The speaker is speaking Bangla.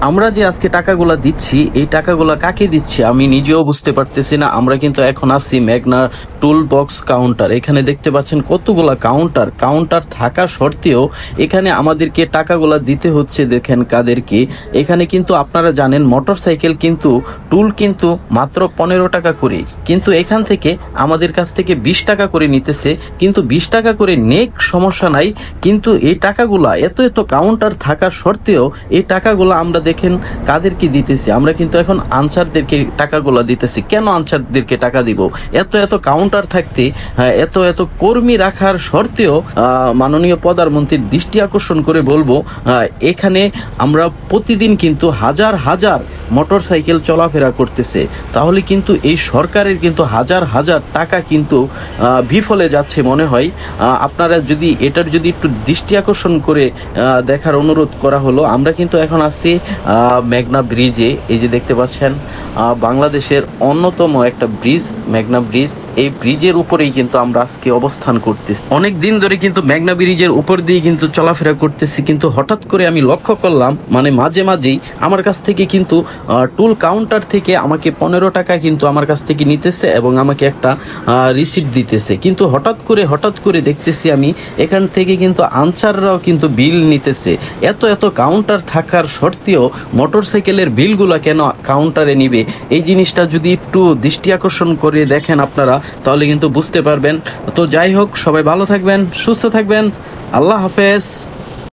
আমরা যে আজকে টাকাগুলা দিচ্ছি, এই টাকাগুলা কাকে দিচ্ছি আমি নিজেও বুঝতে পারতেছি না। আমরা কিন্তু এখন আছি মেঘনা টুল বক্স কাউন্টার। এখানে দেখতে পাচ্ছেন কতগুলা কাউন্টার থাকা সত্ত্বেও এখানে আমাদেরকে টাকাগুলা দিতে হচ্ছে। দেখেন কাদেরকে। এখানে কিন্তু আপনারা জানেন মোটরসাইকেল কিন্তু টুল কিন্তু মাত্র 15 টাকা করে, কিন্তু এখান থেকে আমাদের কাছ থেকে 20 টাকা করে নিতেছে। কিন্তু 20 টাকা করে নেক, সমস্যা নাই, কিন্তু এই টাকাগুলা এত কাউন্টার থাকার সত্ত্বেও এই টাকাগুলা আমরা দেখেন কাদেরকে দিতেছি। আমরা কিন্তু এখন আনসারদেরকে টাকাগুলা দিতেছি। কেন আনসারদেরকে টাকা দিব? এত কাউন্টার থাকতে, এত কর্মী রাখার সত্ত্বেও মাননীয় প্রধানমন্ত্রীর দৃষ্টি আকর্ষণ করে বলবো, এখানে আমরা প্রতিদিন কিন্তু হাজার হাজার মোটরসাইকেল চলাফেরা করতেছে। তাহলে কিন্তু এই সরকারের কিন্তু হাজার হাজার টাকা কিন্তু বিফলে যাচ্ছে মনে হয়। আপনারা যদি এটার যদি একটু দৃষ্টি আকর্ষণ করে দেখার অনুরোধ করা হলো। আমরা কিন্তু এখন আছি মেঘনা ব্রিজে। এই যে দেখতে পাচ্ছেন বাংলাদেশের অন্যতম একটা ব্রিজ মেঘনা ব্রিজ। এই ব্রিজের উপরেই কিন্তু আমরা আজকে অবস্থান করতেছি। অনেক দিন ধরে কিন্তু মেঘনা ব্রিজের উপর দিয়ে কিন্তু চলাফেরা করতেছি, কিন্তু হঠাৎ করে আমি লক্ষ্য করলাম মানে মাঝেই আমার কাছ থেকে কিন্তু টুল কাউন্টার থেকে আমাকে 15 টাকা কিন্তু আমার কাছ থেকে নিতেছে এবং আমাকে একটা রিসিপ্ট দিতেছে। কিন্তু হঠাৎ করে দেখতেছি আমি এখান থেকে কিন্তু আনসাররাও কিন্তু বিল নিতেছে। এত কাউন্টার থাকার সত্ত্বেও মোটরসাইকেলের বিলগুলা কেন কাউন্টারে নিবে? এই জিনিসটা যদি একটু দৃষ্টি আকর্ষণ করে দেখেন আপনারা, তাহলে কিন্তু বুঝতে পারবেন। তো যাই হোক, সবাই ভালো থাকবেন, সুস্থ থাকবেন। আল্লাহ হাফেজ।